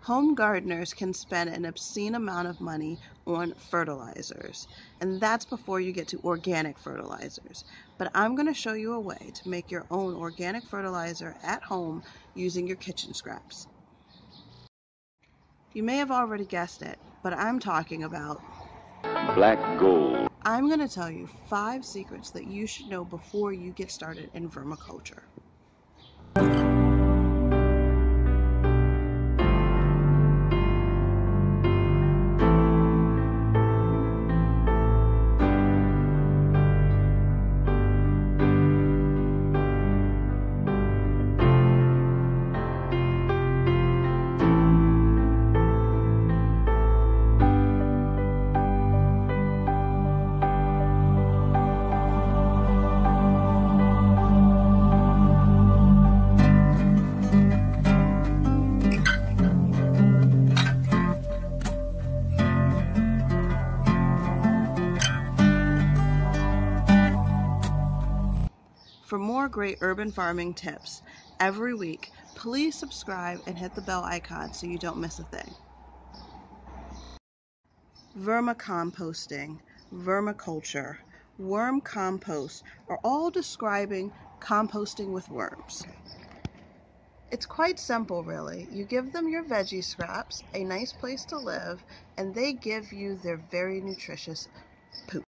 Home gardeners can spend an obscene amount of money on fertilizers, and that's before you get to organic fertilizers. But I'm going to show you a way to make your own organic fertilizer at home using your kitchen scraps. You may have already guessed it, but I'm talking about black gold. I'm going to tell you 5 secrets that you should know before you get started in vermiculture. For more great urban farming tips every week, please subscribe and hit the bell icon so you don't miss a thing. Vermi-composting, vermiculture, worm compost are all describing composting with worms. It's quite simple, really. You give them your veggie scraps, a nice place to live, and they give you their very nutritious poop.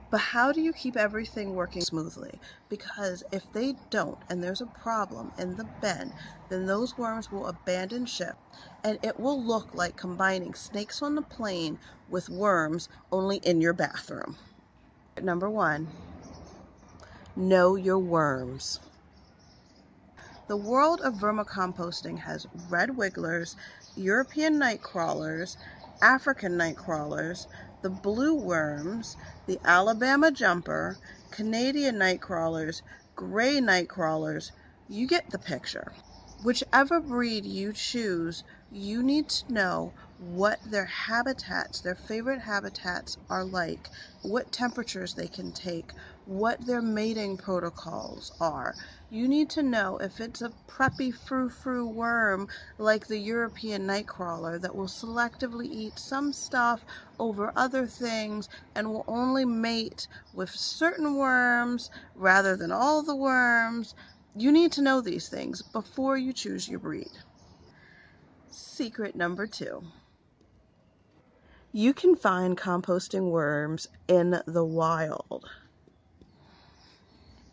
But how do you keep everything working smoothly? Because if they don't, and there's a problem in the bin, then those worms will abandon ship, and it will look like combining snakes on the plane with worms only in your bathroom. Number 1, know your worms. The world of vermicomposting has red wigglers, European night crawlers, African night crawlers, the blue worms, the Alabama jumper, Canadian night crawlers, gray night crawlers. You get the picture. Whichever breed you choose, you need to know what their habitats, their favorite habitats are like, what temperatures they can take, what their mating protocols are. You need to know if it's a preppy frou-frou worm like the European nightcrawler that will selectively eat some stuff over other things and will only mate with certain worms rather than all the worms. You need to know these things before you choose your breed. Secret number 2. You can find composting worms in the wild.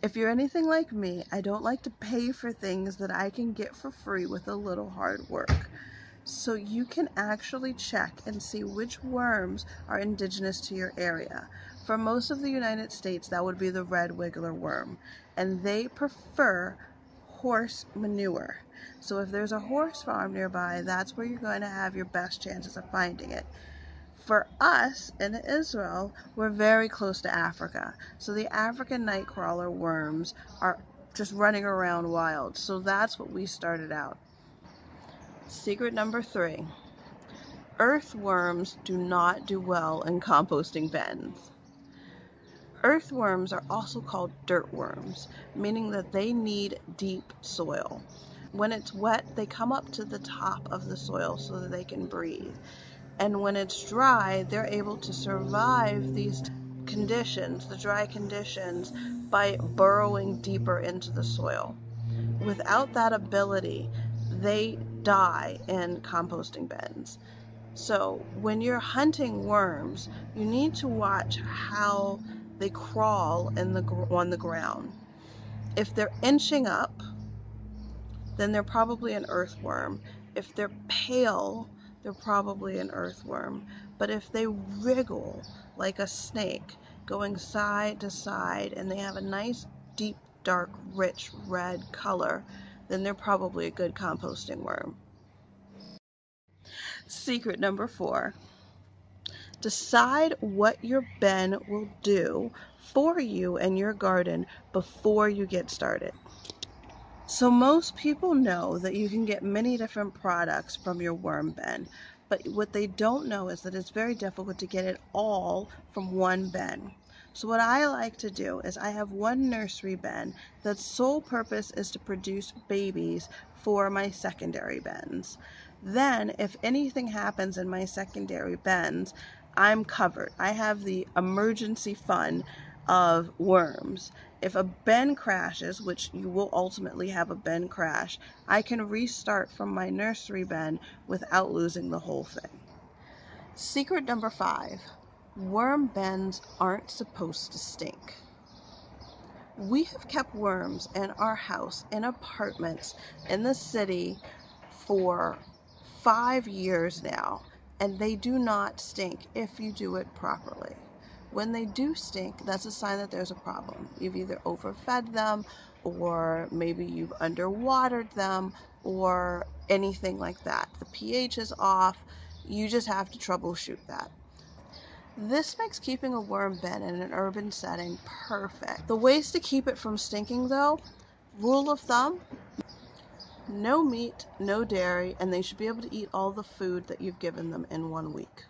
If you're anything like me, I don't like to pay for things that I can get for free with a little hard work. So you can actually check and see which worms are indigenous to your area. For most of the United States, that would be the red wiggler worm, and they prefer horse manure. So if there's a horse farm nearby, that's where you're going to have your best chances of finding it. For us in Israel, we're very close to Africa, so the African nightcrawler worms are just running around wild, so that's what we started out. Secret number 3. Earthworms do not do well in composting bins. Earthworms are also called dirt worms, meaning that they need deep soil. When it's wet, they come up to the top of the soil so that they can breathe. And when it's dry, they're able to survive these conditions, the dry conditions, by burrowing deeper into the soil. Without that ability, they die in composting bins. So when you're hunting worms, you need to watch how they crawl on the ground. If they're inching up, then they're probably an earthworm. If they're pale, they're probably an earthworm. But if they wriggle like a snake, going side to side, and they have a nice, deep, dark, rich red color, then they're probably a good composting worm. Secret number 4. Decide what your bin will do for you and your garden before you get started. So most people know that you can get many different products from your worm bin, but what they don't know is that it's very difficult to get it all from one bin. So what I like to do is I have one nursery bin that's sole purpose is to produce babies for my secondary bins. Then if anything happens in my secondary bins, I'm covered. I have the emergency fund of worms. If a bin crashes, which you will ultimately have a bin crash, I can restart from my nursery bin without losing the whole thing. Secret number 5. Worm bins aren't supposed to stink. We have kept worms in our house, in apartments, in the city for 5 years now, and they do not stink if you do it properly. When they do stink, that's a sign that there's a problem. You've either overfed them, or maybe you've underwatered them, or anything like that. The pH is off. You just have to troubleshoot that. This makes keeping a worm bin in an urban setting perfect. The ways to keep it from stinking though, rule of thumb, no meat, no dairy, and they should be able to eat all the food that you've given them in 1 week.